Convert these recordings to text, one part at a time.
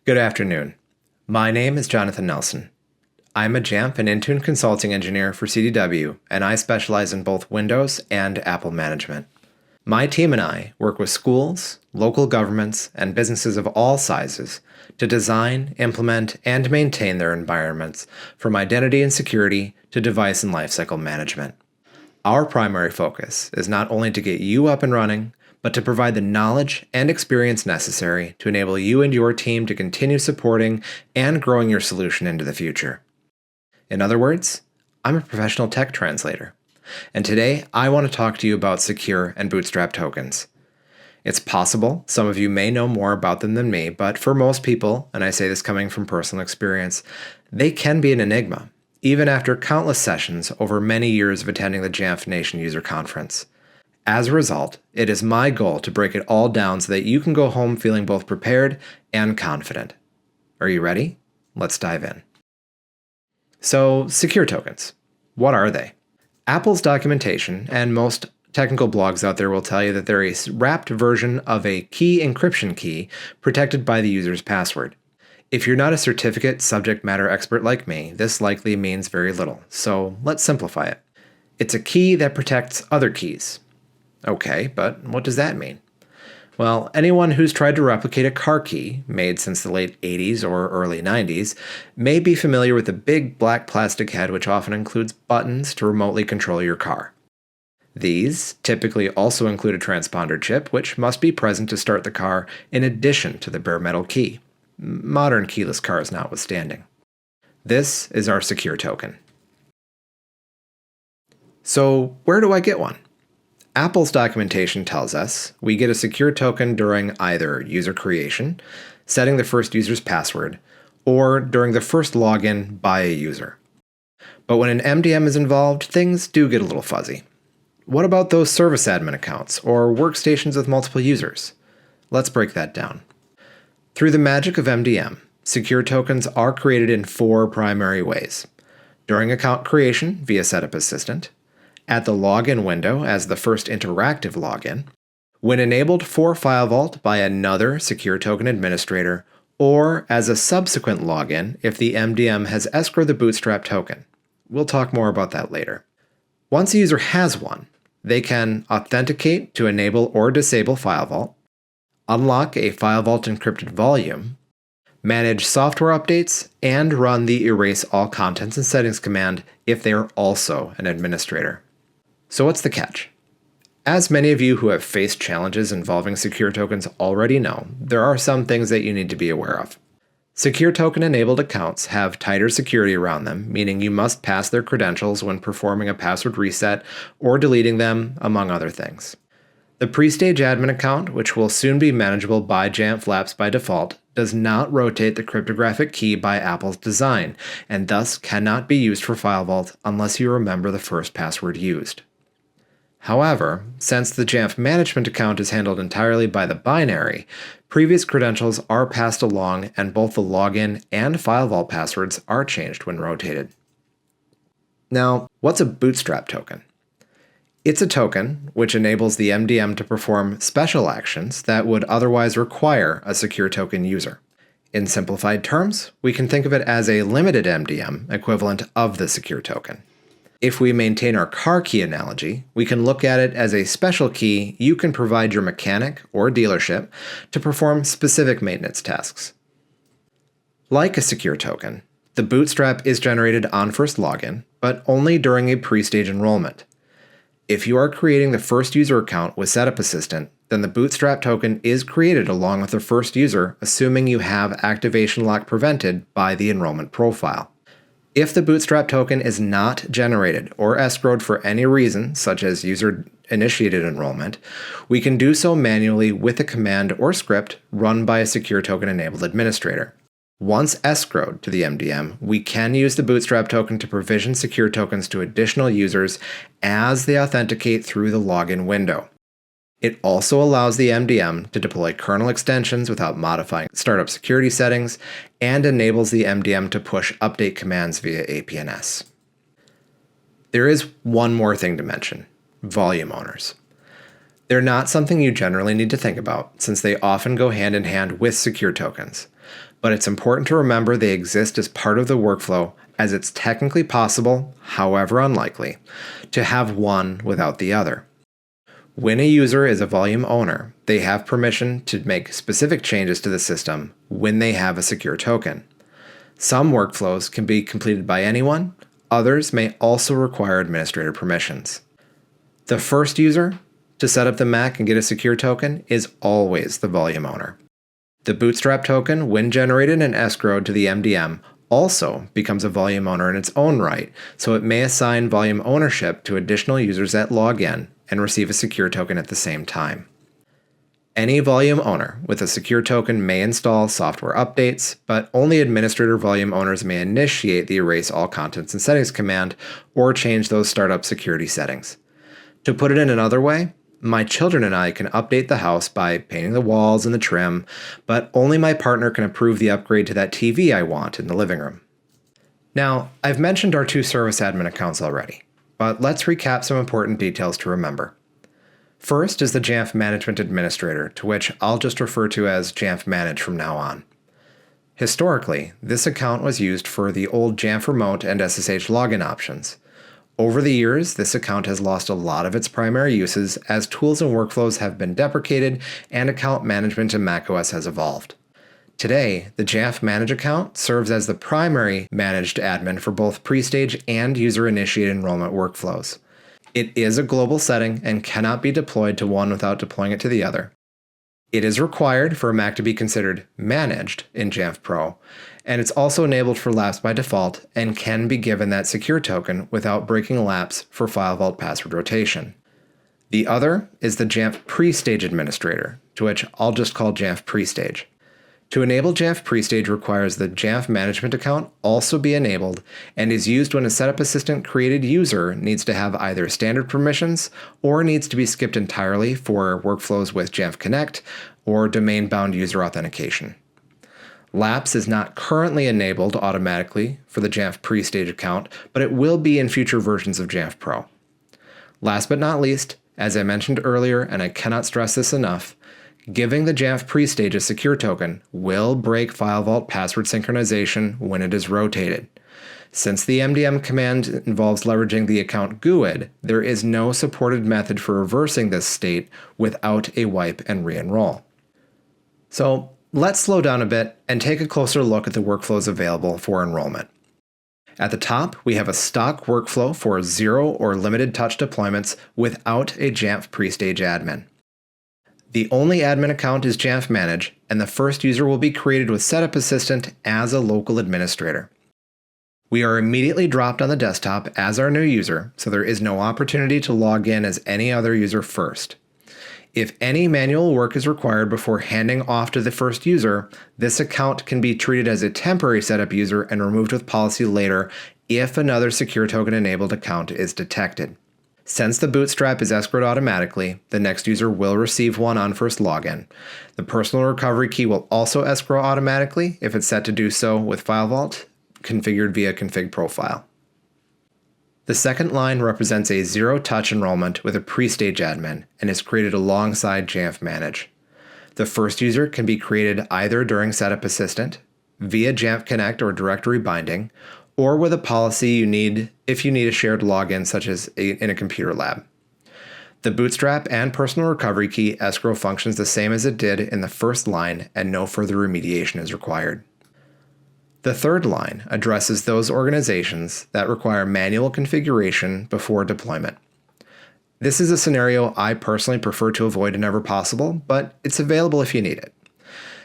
Good afternoon. My name is Jonathan Nelson. I'm a Jamf and Intune consulting engineer for CDW, and I specialize in both Windows and Apple management. My team and I work with schools, local governments, and businesses of all sizes to design, implement, and maintain their environments from identity and security to device and lifecycle management. Our primary focus is not only to get you up and running, but to provide the knowledge and experience necessary to enable you and your team to continue supporting and growing your solution into the future. In other words, I'm a professional tech translator, and today I want to talk to you about secure and bootstrap tokens. It's possible some of you may know more about them than me, but for most people, and I say this coming from personal experience, they can be an enigma, even after countless sessions over many years of attending the Jamf Nation User Conference. As a result, it is my goal to break it all down so that you can go home feeling both prepared and confident. Are you ready? Let's dive in. So, secure tokens. What are they? Apple's documentation and most technical blogs out there will tell you that they're a wrapped version of a key encryption key protected by the user's password. If you're not a certificate subject matter expert like me, this likely means very little, so let's simplify it. It's a key that protects other keys. Okay, but what does that mean? Well, anyone who's tried to replicate a car key, made since the late 80s or early 90s, may be familiar with the big black plastic head which often includes buttons to remotely control your car. These typically also include a transponder chip which must be present to start the car in addition to the bare metal key, modern keyless cars notwithstanding. This is our secure token. So, where do I get one? Apple's documentation tells us we get a secure token during either user creation, setting the first user's password, or during the first login by a user. But when an MDM is involved, things do get a little fuzzy. What about those service admin accounts or workstations with multiple users? Let's break that down. Through the magic of MDM, secure tokens are created in 4 primary ways. During account creation via Setup Assistant, at the login window as the first interactive login, when enabled for File Vault by another secure token administrator, or as a subsequent login if the MDM has escrowed the Bootstrap token. We'll talk more about that later. Once a user has one, they can authenticate to enable or disable File Vault, unlock a File Vault encrypted volume, manage software updates, and run the Erase All Contents and Settings command if they are also an administrator. So what's the catch? As many of you who have faced challenges involving secure tokens already know, there are some things that you need to be aware of. Secure token-enabled accounts have tighter security around them, meaning you must pass their credentials when performing a password reset or deleting them, among other things. The pre-stage admin account, which will soon be manageable by Jamf Labs by default, does not rotate the cryptographic key by Apple's design, and thus cannot be used for File Vault unless you remember the first password used. However, since the Jamf management account is handled entirely by the binary, previous credentials are passed along and both the login and File Vault passwords are changed when rotated. Now, what's a Bootstrap token? It's a token which enables the MDM to perform special actions that would otherwise require a secure token user. In simplified terms, we can think of it as a limited MDM equivalent of the secure token. If we maintain our car key analogy, we can look at it as a special key you can provide your mechanic or dealership to perform specific maintenance tasks. Like a secure token, the Bootstrap is generated on first login, but only during a pre-stage enrollment. If you are creating the first user account with Setup Assistant, then the Bootstrap token is created along with the first user, assuming you have activation lock prevented by the enrollment profile. If the Bootstrap token is not generated or escrowed for any reason, such as user-initiated enrollment, we can do so manually with a command or script run by a secure token-enabled administrator. Once escrowed to the MDM, we can use the Bootstrap token to provision secure tokens to additional users as they authenticate through the login window. It also allows the MDM to deploy kernel extensions without modifying startup security settings, and enables the MDM to push update commands via APNS. There is one more thing to mention: volume owners. They're not something you generally need to think about, since they often go hand in hand with secure tokens. but it's important to remember they exist as part of the workflow, as it's technically possible, however unlikely, to have one without the other. When a user is a volume owner, they have permission to make specific changes to the system when they have a secure token. Some workflows can be completed by anyone, others may also require administrator permissions. The first user to set up the Mac and get a secure token is always the volume owner. The Bootstrap token, when generated and escrowed to the MDM, also becomes a volume owner in its own right, so it may assign volume ownership to additional users that log in and receive a secure token at the same time. Any volume owner with a secure token may install software updates, but only administrator volume owners may initiate the Erase All Contents and Settings command or change those startup security settings. To put it in another way, my children and I can update the house by painting the walls and the trim, but only my partner can approve the upgrade to that TV I want in the living room. Now, I've mentioned our two service admin accounts already, but let's recap some important details to remember. First is the Jamf Management Administrator, to which I'll just refer to as Jamf Manage from now on. Historically, this account was used for the old Jamf Remote and SSH login options. Over the years, this account has lost a lot of its primary uses as tools and workflows have been deprecated and account management in macOS has evolved. Today, the Jamf Manage account serves as the primary managed admin for both pre-stage and user-initiated enrollment workflows. It is a global setting and cannot be deployed to one without deploying it to the other. It is required for a Mac to be considered managed in Jamf Pro, and it's also enabled for Lapse by default and can be given that secure token without breaking Lapse for File Vault password rotation. The other is the Jamf Pre-Stage Administrator, to which I'll just call Jamf Pre-Stage. To enable Jamf Pre-Stage requires the Jamf Management account also be enabled and is used when a Setup Assistant created user needs to have either standard permissions or needs to be skipped entirely for workflows with Jamf Connect or domain-bound user authentication. Lapse is not currently enabled automatically for the Jamf Pre-Stage account, but it will be in future versions of Jamf Pro. Last but not least, as I mentioned earlier, and I cannot stress this enough, giving the Jamf Pre-Stage a secure token will break File Vault password synchronization when it is rotated. Since the MDM command involves leveraging the account GUID, there is no supported method for reversing this state without a wipe and re-enroll. So let's slow down a bit and take a closer look at the workflows available for enrollment. At the top, we have a stock workflow for zero or limited touch deployments without a Jamf Pre-Stage admin. The only admin account is Jamf Manage, and the first user will be created with Setup Assistant as a local administrator. We are immediately dropped on the desktop as our new user, so there is no opportunity to log in as any other user first. If any manual work is required before handing off to the first user, this account can be treated as a temporary setup user and removed with policy later if another secure token enabled account is detected. Since the Bootstrap is escrowed automatically, the next user will receive one on first login. The personal recovery key will also escrow automatically if it's set to do so with File Vault, configured via config profile. The second line represents a zero-touch enrollment with a pre-stage admin and is created alongside Jamf Manage. The first user can be created either during Setup Assistant, via Jamf Connect or directory binding, or with a policy you need if you need a shared login such as in a computer lab. The Bootstrap and personal recovery key escrow functions the same as it did in the first line and no further remediation is required. The third line addresses those organizations that require manual configuration before deployment. This is a scenario I personally prefer to avoid whenever possible, but it's available if you need it.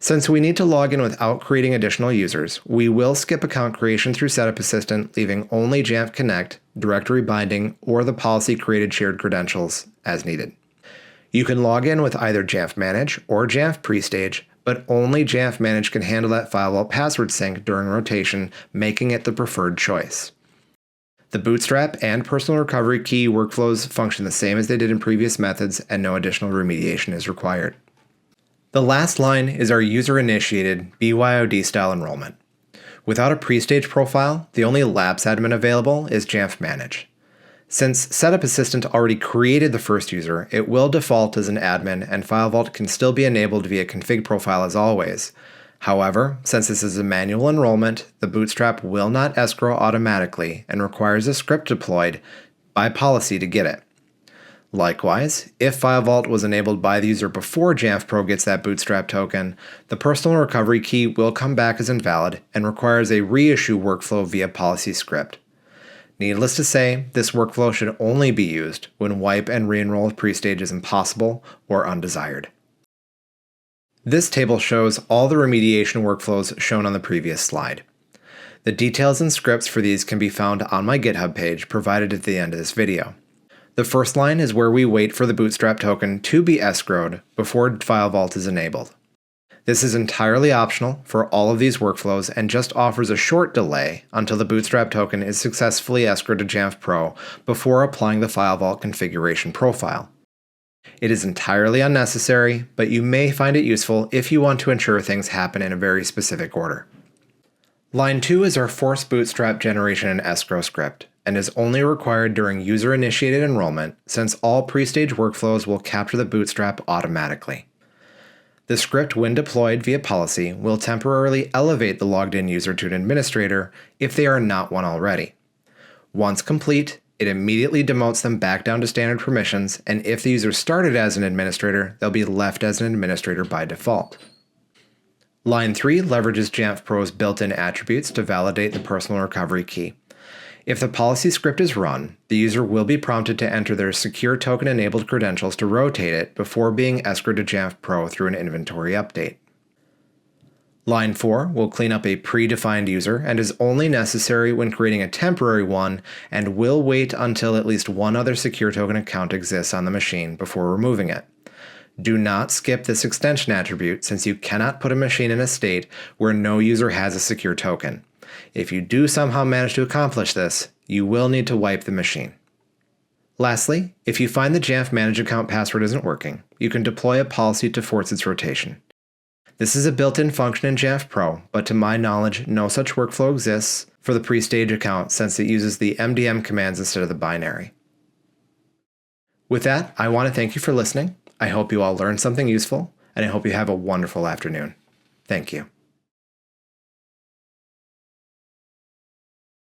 Since we need to log in without creating additional users, we will skip account creation through Setup Assistant, leaving only Jamf Connect, directory binding, or the policy-created shared credentials as needed. You can log in with either Jamf Manage or Jamf Pre-Stage, but only Jamf Manage can handle that File Vault password sync during rotation, making it the preferred choice. The Bootstrap and personal recovery key workflows function the same as they did in previous methods, and no additional remediation is required. The last line is our user-initiated BYOD-style enrollment. Without a pre-stage profile, the only Lapse admin available is Jamf Manage. Since Setup Assistant already created the first user, it will default as an admin and File Vault can still be enabled via config profile as always. However, since this is a manual enrollment, the Bootstrap will not escrow automatically and requires a script deployed by policy to get it. Likewise, if File Vault was enabled by the user before Jamf Pro gets that Bootstrap token, the personal recovery key will come back as invalid and requires a reissue workflow via policy script. Needless to say, this workflow should only be used when wipe and re-enroll with pre-stage is impossible or undesired. This table shows all the remediation workflows shown on the previous slide. The details and scripts for these can be found on my GitHub page provided at the end of this video. The first line is where we wait for the Bootstrap token to be escrowed before File Vault is enabled. This is entirely optional for all of these workflows and just offers a short delay until the Bootstrap token is successfully escrowed to Jamf Pro before applying the File Vault configuration profile. It is entirely unnecessary, but you may find it useful if you want to ensure things happen in a very specific order. Line 2 is our force Bootstrap generation and escrow script, and is only required during user-initiated enrollment since all pre-stage workflows will capture the Bootstrap automatically. The script, when deployed via policy, will temporarily elevate the logged-in user to an administrator if they are not one already. Once complete, it immediately demotes them back down to standard permissions, and if the user started as an administrator, they'll be left as an administrator by default. Line 3 leverages Jamf Pro's built-in attributes to validate the personal recovery key. If the policy script is run, the user will be prompted to enter their secure token-enabled credentials to rotate it before being escrowed to Jamf Pro through an inventory update. Line 4 will clean up a predefined user and is only necessary when creating a temporary one and will wait until at least one other secure token account exists on the machine before removing it. Do not skip this extension attribute since you cannot put a machine in a state where no user has a secure token. If you do somehow manage to accomplish this, you will need to wipe the machine. Lastly, if you find the Jamf Manage Account password isn't working, you can deploy a policy to force its rotation. This is a built-in function in Jamf Pro, but to my knowledge, no such workflow exists for the pre-stage account since it uses the MDM commands instead of the binary. With that, I want to thank you for listening. I hope you all learned something useful, and I hope you have a wonderful afternoon. Thank you.